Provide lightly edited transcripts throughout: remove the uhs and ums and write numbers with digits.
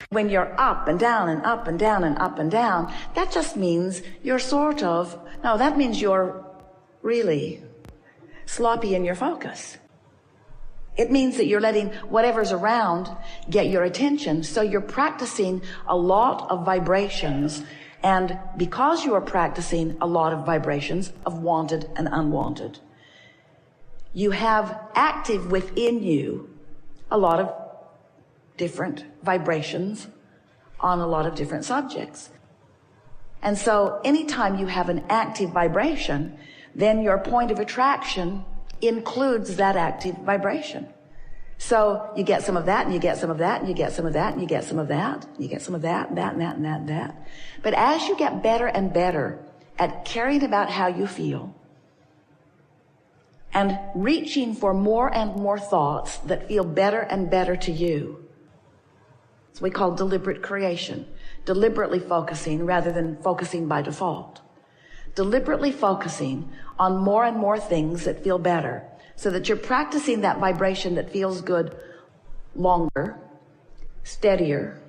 When you're up and down and up and down and up and down, that just means you're that means you're really sloppy in your focus. It means that you're letting whatever's around get your attention. So you're practicing a lot of vibrations. And because you are practicing a lot of vibrations of wanted and unwanted, you have active within you a lot of different vibrations on a lot of different subjects. And so anytime you have an active vibration, then your point of attraction includes that active vibration. So you get some of that, and you get some of that, and you get some of that, and you get some of that, and you get some of that, and that, and that, and that, and that. But as you get better and better at caring about how you feel and reaching for more and more thoughts that feel better and better to you, it's what we call deliberate creation, deliberately focusing rather than focusing by default. Deliberately focusing on more and more things that feel better, so that you're practicing that vibration that feels good longer, steadier,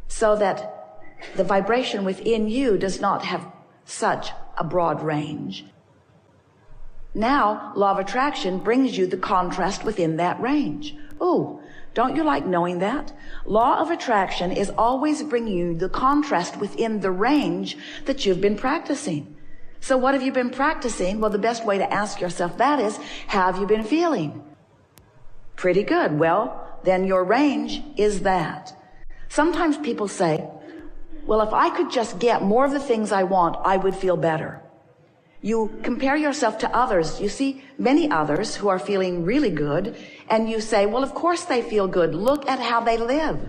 so that the vibration within you does not have such a broad range. Now, law of attraction brings you the contrast within that range. Ooh, don't you like knowing that? Law of attraction is always bringing you the contrast within the range that you've been practicing. So what have you been practicing? Well, the best way to ask yourself that is, how have you been feeling? Pretty good. Well, then your range is that. Sometimes people say, well, if I could just get more of the things I want, I would feel better. You compare yourself to others. You see many others who are feeling really good, and you say, well, of course they feel good. Look at how they live.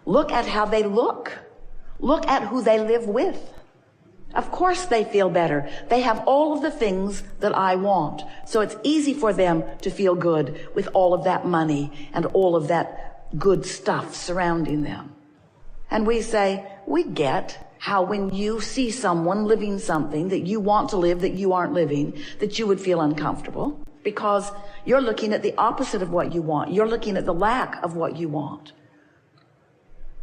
Look at how they look. Look at who they live with. Of course they feel better. They have all of the things that I want. So it's easy for them to feel good with all of that money and all of that good stuff surrounding them. And we say, we get how when you see someone living something that you want to live that you aren't living, that you would feel uncomfortable because you're looking at the opposite of what you want. You're looking at the lack of what you want.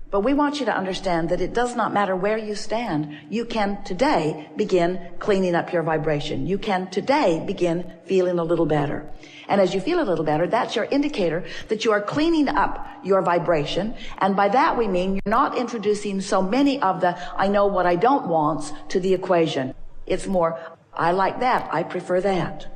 But we want you to understand that it does not matter where you stand. You can today begin cleaning up your vibration. You can today begin feeling a little better. And as you feel a little better, that's your indicator that you are cleaning up your vibration. And by that we mean you're not introducing so many of the I know what I don't wants to the equation. It's more, I like that, I prefer that.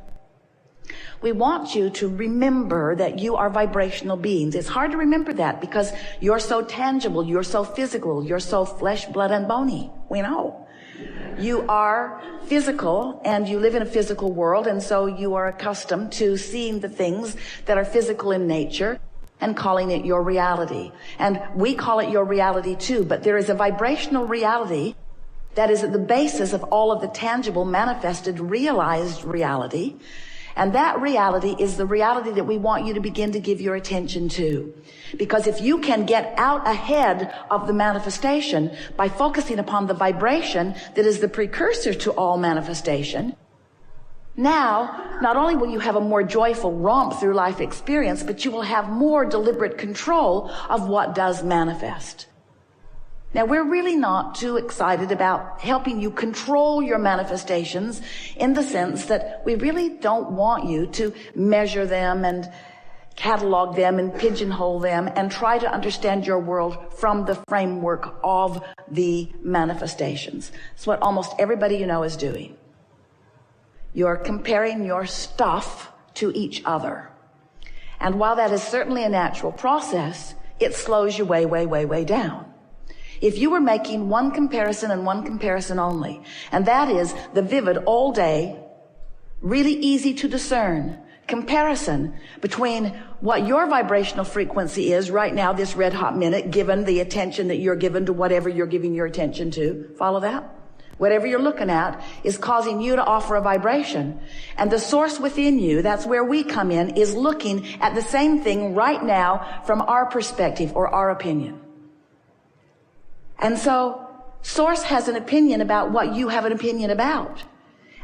We want you to remember that you are vibrational beings. It's hard to remember that because you're so tangible, you're so physical, you're so flesh, blood, and bony. We know. You are physical and you live in a physical world, and so you are accustomed to seeing the things that are physical in nature and calling it your reality. And we call it your reality too, but there is a vibrational reality that is at the basis of all of the tangible, manifested, realized reality. And that reality is the reality that we want you to begin to give your attention to. Because if you can get out ahead of the manifestation by focusing upon the vibration that is the precursor to all manifestation, now, not only will you have a more joyful romp through life experience, but you will have more deliberate control of what does manifest. Now, we're really not too excited about helping you control your manifestations in the sense that we really don't want you to measure them and catalog them and pigeonhole them and try to understand your world from the framework of the manifestations. It's what almost everybody you know is doing. You're comparing your stuff to each other. And while that is certainly a natural process, it slows you way, way, way, way down. If you were making one comparison and one comparison only, and that is the vivid all day, really easy to discern comparison between what your vibrational frequency is right now, this red hot minute, given the attention that you're given to whatever you're giving your attention to. Follow that? Whatever you're looking at is causing you to offer a vibration. And the source within you, that's where we come in, is looking at the same thing right now from our perspective or our opinion. And so, Source has an opinion about what you have an opinion about.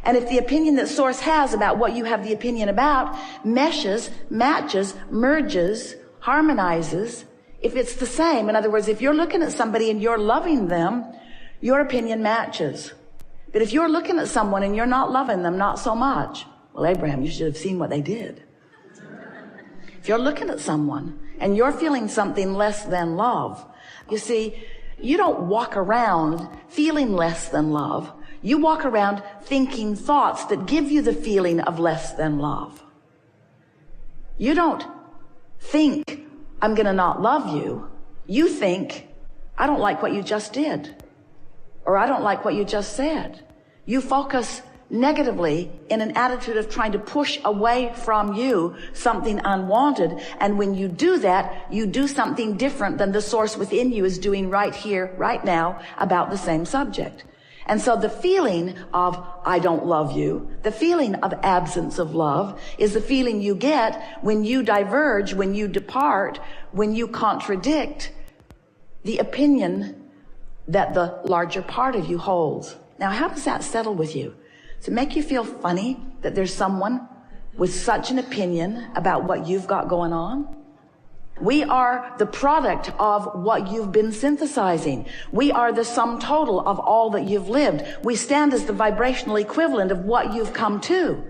And if the opinion that Source has about what you have the opinion about meshes, matches, merges, harmonizes If it's the same, in other words, if you're looking at somebody and you're loving them, your opinion matches. But if you're looking at someone and you're not loving them, not so much, well, Abraham, you should have seen what they did. If you're looking at someone and you're feeling something less than love, you see, you don't walk around feeling less than love. You walk around thinking thoughts that give you the feeling of less than love. You don't think, I'm going to not love you. You think, I don't like what you just did. Or I don't like what you just said. You focus negatively in an attitude of trying to push away from you something unwanted. And when you do that, you do something different than the source within you is doing right here, right now, about the same subject. And so the feeling of I don't love you, the feeling of absence of love, is the feeling you get when you diverge, when you depart, when you contradict the opinion that the larger part of you holds. Now, how does that settle with you? Does it make you feel funny that there's someone with such an opinion about what you've got going on? We are the product of what you've been synthesizing. We are the sum total of all that you've lived. We stand as the vibrational equivalent of what you've come to.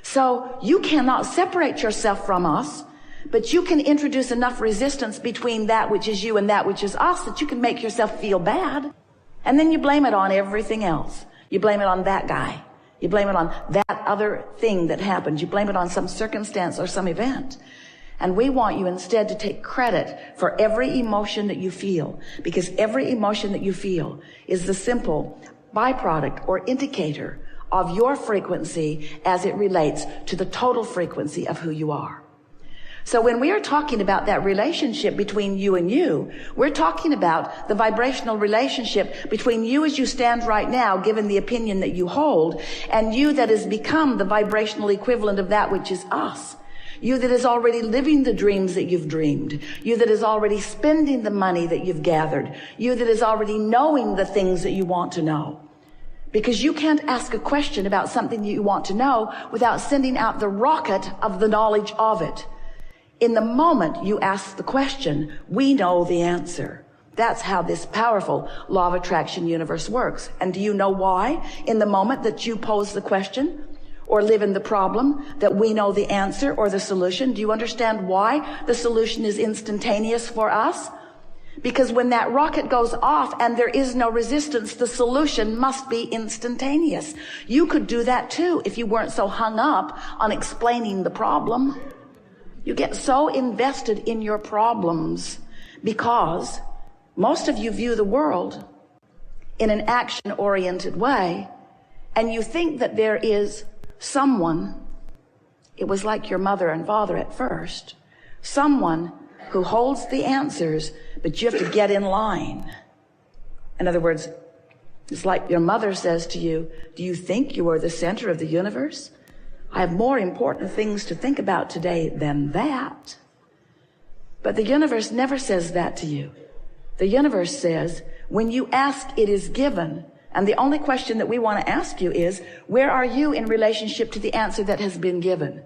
So you cannot separate yourself from us, but you can introduce enough resistance between that which is you and that which is us that you can make yourself feel bad. And then you blame it on everything else. You blame it on that guy. You blame it on that other thing that happened. You blame it on some circumstance or some event. And we want you instead to take credit for every emotion that you feel, because every emotion that you feel is the simple byproduct or indicator of your frequency as it relates to the total frequency of who you are. So when we are talking about that relationship between you and you, we're talking about the vibrational relationship between you as you stand right now, given the opinion that you hold, and you that has become the vibrational equivalent of that which is us. You that is already living the dreams that you've dreamed. You that is already spending the money that you've gathered. You that is already knowing the things that you want to know. Because you can't ask a question about something that you want to know without sending out the rocket of the knowledge of it. In the moment you ask the question, we know the answer. That's how this powerful law of attraction universe works. And do you know why? In the moment that you pose the question, or live in the problem, that we know the answer or the solution. Do you understand why the solution is instantaneous for us? Because when that rocket goes off and there is no resistance, the solution must be instantaneous. You could do that too if you weren't so hung up on explaining the problem. You get so invested in your problems because most of you view the world in an action-oriented way, and you think that there is someone, it was like your mother and father at first, someone who holds the answers, but you have to get in line. In other words, it's like your mother says to you, do you think you are the center of the universe? I have more important things to think about today than that. But the universe never says that to you. The universe says, when you ask, it is given. And the only question that we want to ask you is, where are you in relationship to the answer that has been given?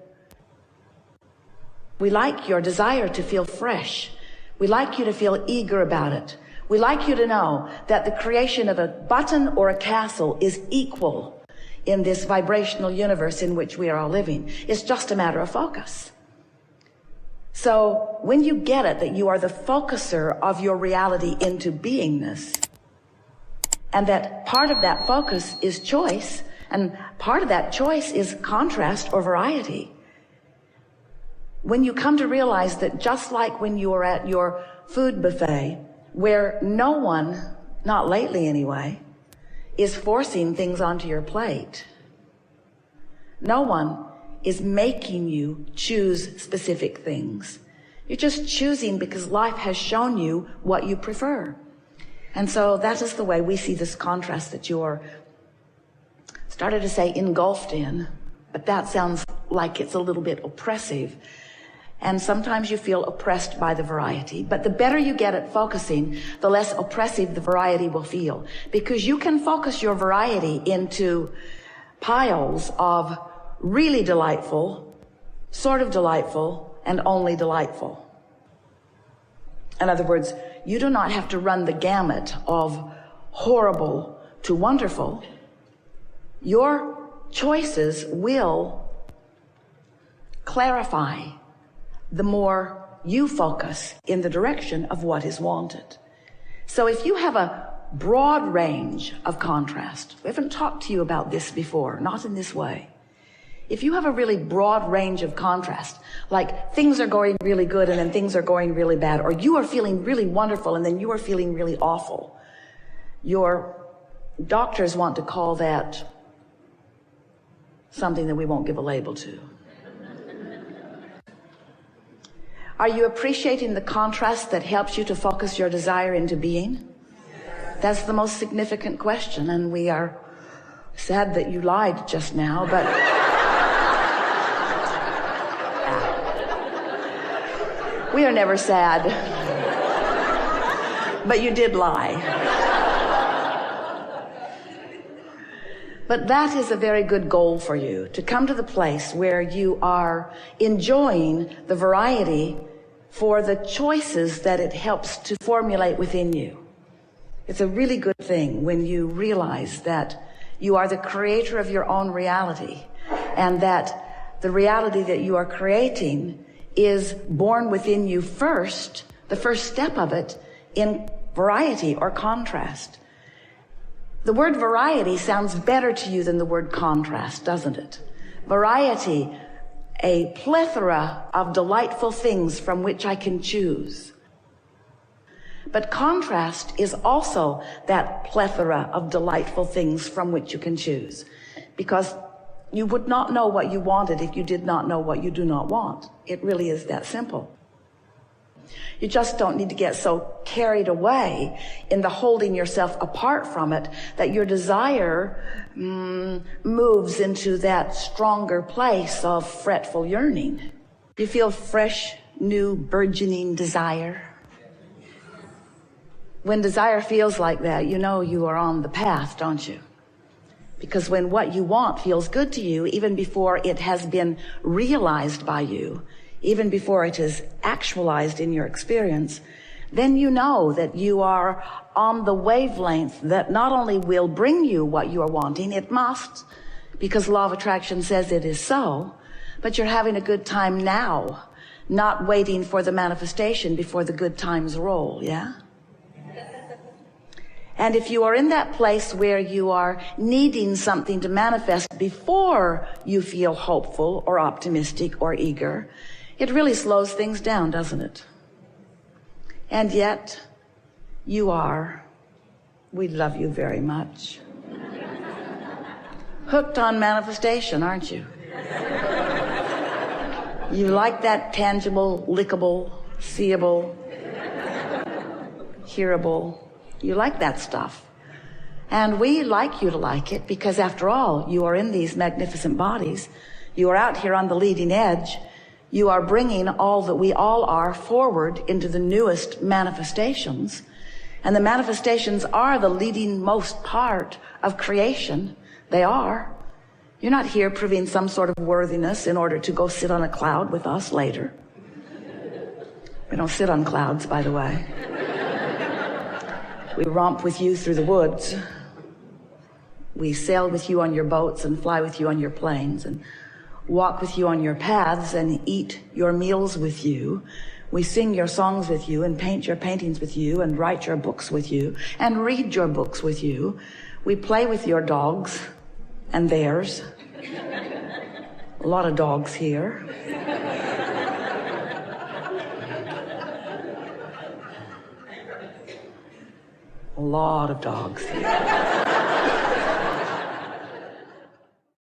We like your desire to feel fresh. We like you to feel eager about it. We like you to know that the creation of a button or a castle is equal in this vibrational universe in which we are all living. It's just a matter of focus. So when you get it, that you are the focuser of your reality into beingness, and that part of that focus is choice, and part of that choice is contrast or variety. When you come to realize that just like when you are at your food buffet, where no one, not lately anyway, is forcing things onto your plate. No one is making you choose specific things. You're just choosing because life has shown you what you prefer. And so that is the way we see this contrast that you're, started to say engulfed in, but that sounds like it's a little bit oppressive. And sometimes you feel oppressed by the variety. But the better you get at focusing, the less oppressive the variety will feel. Because you can focus your variety into piles of really delightful, sort of delightful, and only delightful. In other words, you do not have to run the gamut of horrible to wonderful. Your choices will clarify the more you focus in the direction of what is wanted. So if you have a broad range of contrast, we haven't talked to you about this before, not in this way. If you have a really broad range of contrast, like things are going really good and then things are going really bad, or you are feeling really wonderful and then you are feeling really awful, your doctors want to call that something that we won't give a label to. Are you appreciating the contrast that helps you to focus your desire into being? That's the most significant question, and we are sad that you lied just now, but we are never sad. But you did lie. But that is a very good goal for you, to come to the place where you are enjoying the variety for the choices that it helps to formulate within you. It's a really good thing when you realize that you are the creator of your own reality, and that the reality that you are creating is born within you first, the first step of it, in variety or contrast. The word variety sounds better to you than the word contrast, doesn't it? Variety, a plethora of delightful things from which I can choose. But contrast is also that plethora of delightful things from which you can choose. Because you would not know what you wanted if you did not know what you do not want. It really is that simple. You just don't need to get so carried away in the holding yourself apart from it that your desire moves into that stronger place of fretful yearning. You feel fresh, new, burgeoning desire. When desire feels like that, you know you are on the path, don't you? Because when what you want feels good to you, even before it has been realized by you, even before it is actualized in your experience, then you know that you are on the wavelength that not only will bring you what you are wanting, it must, because law of attraction says it is so, but you're having a good time now, not waiting for the manifestation before the good times roll, yeah? And if you are in that place where you are needing something to manifest before you feel hopeful or optimistic or eager, it really slows things down, doesn't it? And yet, you are, we love you very much, hooked on manifestation, aren't you? You like that tangible, lickable, seeable, hearable. You like that stuff. And we like you to like it because, after all, you are in these magnificent bodies. You are out here on the leading edge. You are bringing all that we all are forward into the newest manifestations. And the manifestations are the leading most part of creation. They are. You're not here proving some sort of worthiness in order to go sit on a cloud with us later. We don't sit on clouds, by the way. We romp with you through the woods. We sail with you on your boats and fly with you on your planes and walk with you on your paths and eat your meals with you. We sing your songs with you and paint your paintings with you and write your books with you and read your books with you. We play with your dogs and theirs. A lot of dogs here. A lot of dogs here.